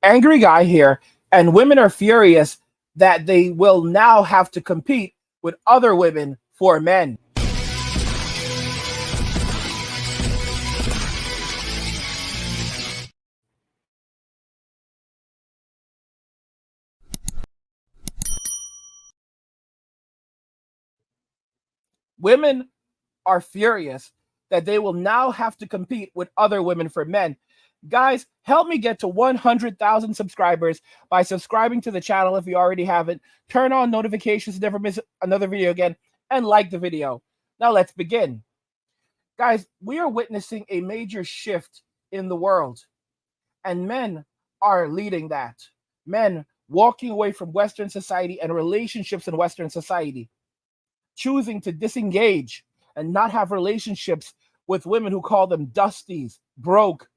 Angry guy here, and women are furious that they will now have to compete with other women for men. Women are furious that they will now have to compete with other women for men. Guys, help me get to 100,000 subscribers by subscribing to the channel if you already haven't. Turn on notifications to never miss another video again, and like the video. Now let's begin. Guys, we are witnessing a major shift in the world, and men are leading that. Men walking away from Western society and relationships in Western society, choosing to disengage and not have relationships with women who call them dusties, broke,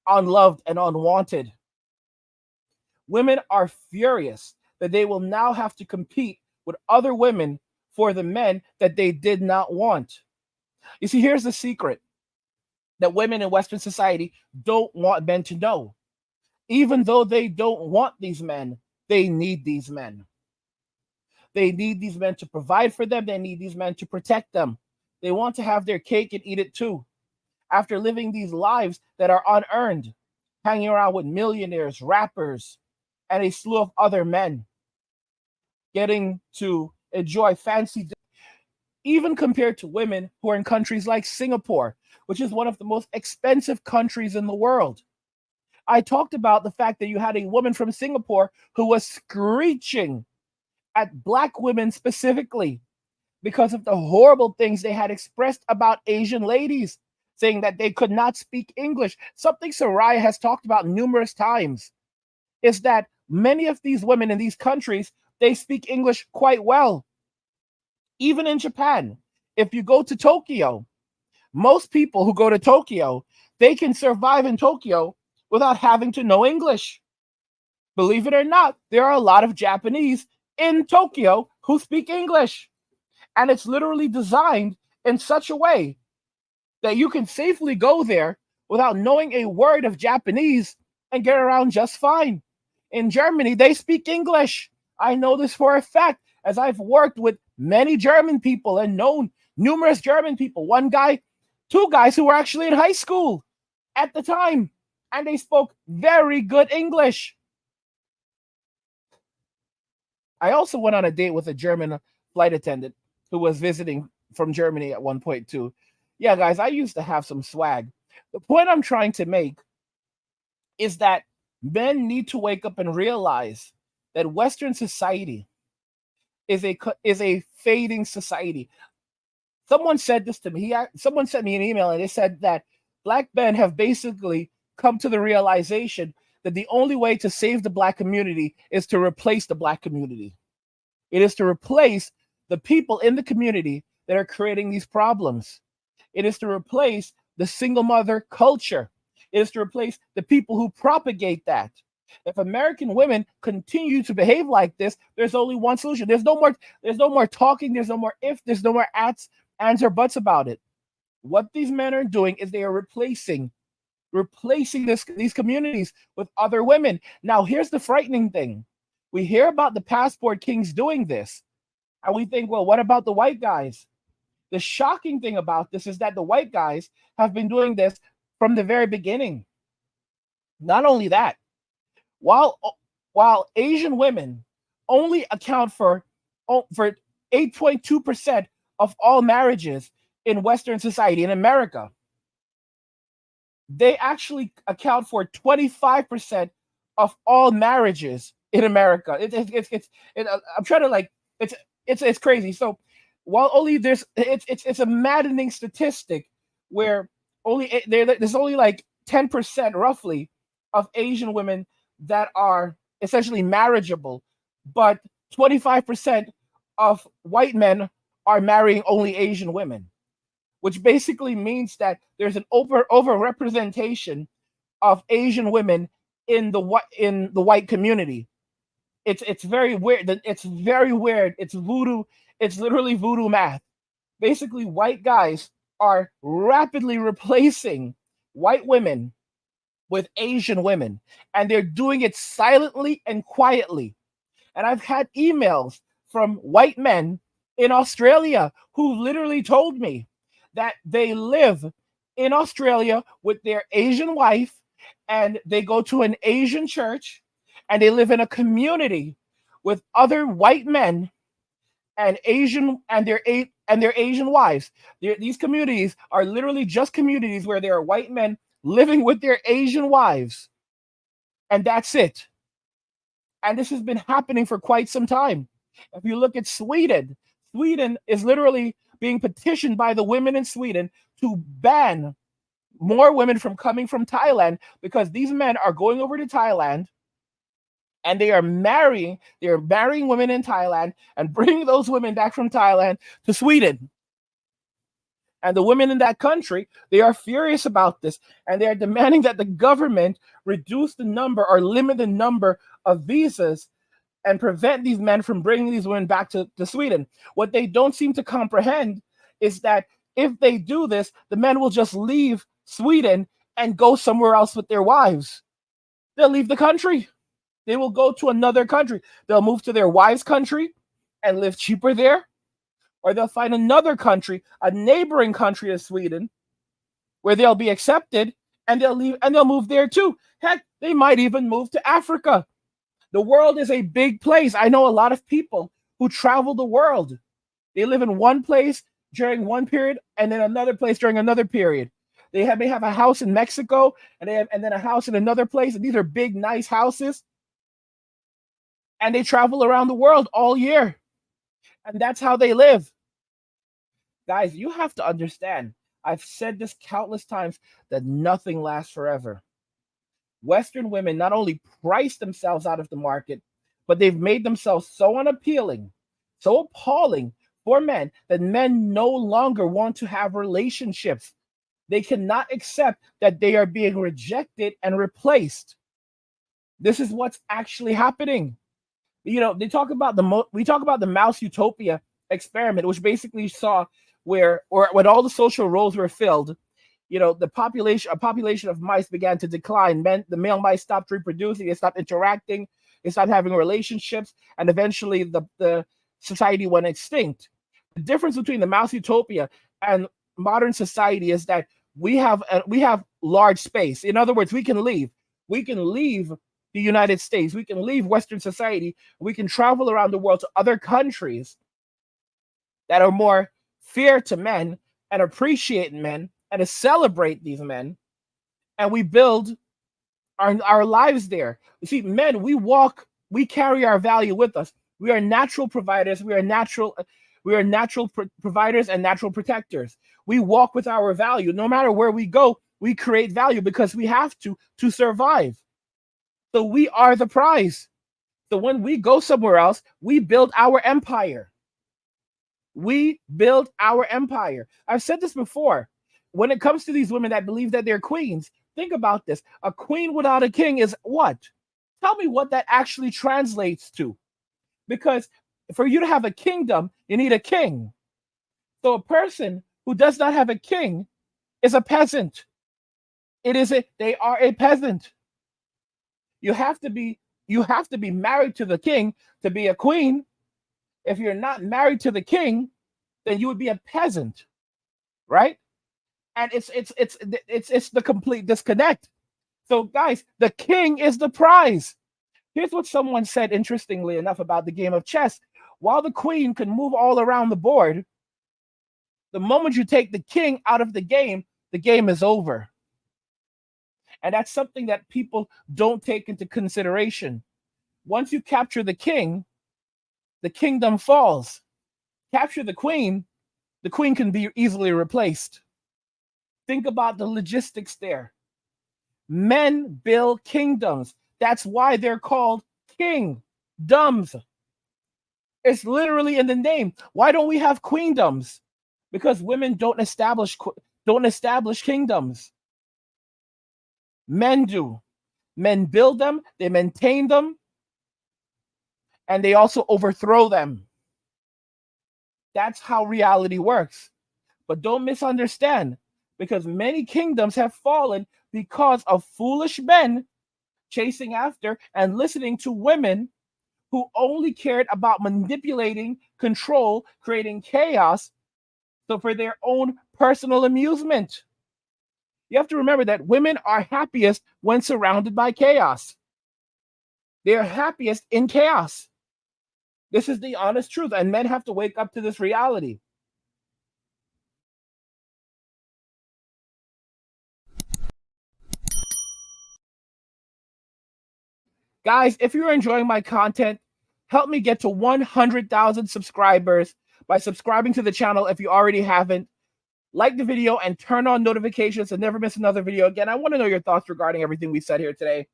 unloved, and unwanted. Women are furious that they will now have to compete with other women for the men that they did not want. You see, here's the secret that women in Western society don't want men to know. Even though they don't want these men, they need these men. They need these men to provide for them. They need these men to protect them. They want to have their cake and eat it too. After living these lives that are unearned, hanging around with millionaires, rappers, and a slew of other men, getting to enjoy fancy, even compared to women who are in countries like Singapore, which is one of the most expensive countries in the world. I talked about the fact that you had a woman from Singapore who was screeching at Black women specifically because of the horrible things they had expressed about Asian ladies, saying that they could not speak English. Something Soraya has talked about numerous times is that many of these women in these countries, they speak English quite well. Even in Japan, if you go to Tokyo, most people who go to Tokyo, they can survive in Tokyo without having to know English. Believe it or not, there are a lot of Japanese in Tokyo who speak English. And it's literally designed in such a way that you can safely go there without knowing a word of Japanese and get around just fine. In Germany, they speak English. I know this for a fact, as I've worked with many German people and known numerous German people. One guy, two guys who were actually in high school at the time, and they spoke very good English. I also went on a date with a German flight attendant who was visiting from Germany at one point too. Yeah, guys, I used to have some swag. The point I'm trying to make is that men need to wake up and realize that Western society is a fading society. Someone said this to me. Someone sent me an email and they said that Black men have basically come to the realization that the only way to save the Black community is to replace the Black community. It is to replace the people in the community that are creating these problems. It is to replace the single mother culture. It is to replace the people who propagate that. If American women continue to behave like this, there's only one solution. There's no more talking, there's no more if, there's no more ands or buts about it. What these men are doing is they are replacing these communities with other women. Now, here's the frightening thing. We hear about the passport kings doing this, and we think, well, what about the white guys? The shocking thing about this is that the white guys have been doing this from the very beginning. Not only that, while Asian women only account for 8.2% of all marriages in Western society in America, they actually account for 25% of all marriages in America. I'm trying to it's crazy. So while only it's a maddening statistic where there's only like 10% roughly of Asian women that are essentially marriageable, but 25% of white men are marrying only Asian women, which basically means that there's an over representation of Asian women in the white community. It's very weird. It's very weird. It's voodoo. It's literally voodoo math. Basically, white guys are rapidly replacing white women with Asian women, and they're doing it silently and quietly. And I've had emails from white men in Australia who literally told me that they live in Australia with their Asian wife, and they go to an Asian church, and they live in a community with other white men and their Asian wives. These communities are literally just communities where there are white men living with their Asian wives, and that's it. And this has been happening for quite some time. If you look at Sweden, Sweden is literally being petitioned by the women in Sweden to ban more women from coming from Thailand, because these men are going over to Thailand and they're marrying women in Thailand and bringing those women back from Thailand to Sweden. And the women in that country, they are furious about this, and they are demanding that the government reduce the number or limit the number of visas and prevent these men from bringing these women back to Sweden. What they don't seem to comprehend is that if they do this, the men will just leave Sweden and go somewhere else with their wives. They'll leave the country. They will go to another country. They'll move to their wives' country and live cheaper there, or they'll find another country, a neighboring country of Sweden, where they'll be accepted, and they'll leave and they'll move there too. Heck, they might even move to Africa. The world is a big place. I know a lot of people who travel the world. They live in one place during one period and then another place during another period. May have a house in Mexico, and then a house in another place, and these are big, nice houses. And they travel around the world all year. And that's how they live. Guys, you have to understand, I've said this countless times, that nothing lasts forever. Western women not only price themselves out of the market, but they've made themselves so unappealing, so appalling for men, that men no longer want to have relationships. They cannot accept that they are being rejected and replaced. This is what's actually happening. They talk about we talk about the mouse utopia experiment, which basically saw when all the social roles were filled, a population of mice began to decline. The male mice stopped reproducing, they stopped interacting, they stopped having relationships, and eventually the society went extinct. The difference between the mouse utopia and modern society is that we have large space. In other words, we can leave the United States, we can leave Western society, we can travel around the world to other countries that are more fair to men and appreciate men and to celebrate these men, and we build our lives there. You see, men, we carry our value with us. We are natural providers. We are natural providers and natural protectors. We walk with our value. No matter where we go, we create value because we have to survive. So we are the prize. So when we go somewhere else, we build our empire. We build our empire. I've said this before. When it comes to these women that believe that they're queens, think about this. A queen without a king is what? Tell me what that actually translates to. Because for you to have a kingdom, you need a king. So a person who does not have a king is a peasant. They are a peasant. You have to be married to the king to be a queen. If you're not married to the king, then you would be a peasant, right? And it's the complete disconnect. So guys, the king is the prize. Here's what someone said, interestingly enough, about the game of chess. While the queen can move all around the board, the moment you take the king out of the game is over. And that's something that people don't take into consideration. Once you capture the king, the kingdom falls. Capture the queen can be easily replaced. Think about the logistics there. Men build kingdoms. That's why they're called kingdoms. It's literally in the name. Why don't we have queendoms? Because women don't establish kingdoms. Men do. Men build them, they maintain them, and they also overthrow them. That's how reality works. But don't misunderstand, because many kingdoms have fallen because of foolish men chasing after and listening to women who only cared about manipulating, control, creating chaos, so for their own personal amusement. You have to remember that women are happiest when surrounded by chaos. They are happiest in chaos. This is the honest truth, and men have to wake up to this reality. Guys, if you're enjoying my content, help me get to 100,000 subscribers by subscribing to the channel if you already haven't. Like the video and turn on notifications to never miss another video. Again, I want to know your thoughts regarding everything we said here today.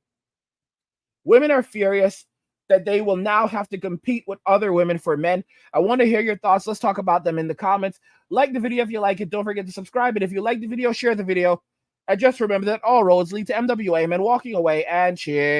Women are furious that they will now have to compete with other women for men. I want to hear your thoughts. Let's talk about them in the comments. Like the video if you like it. Don't forget to subscribe. And if you like the video, share the video. And just remember that all roads lead to MWA, men walking away, and cheers.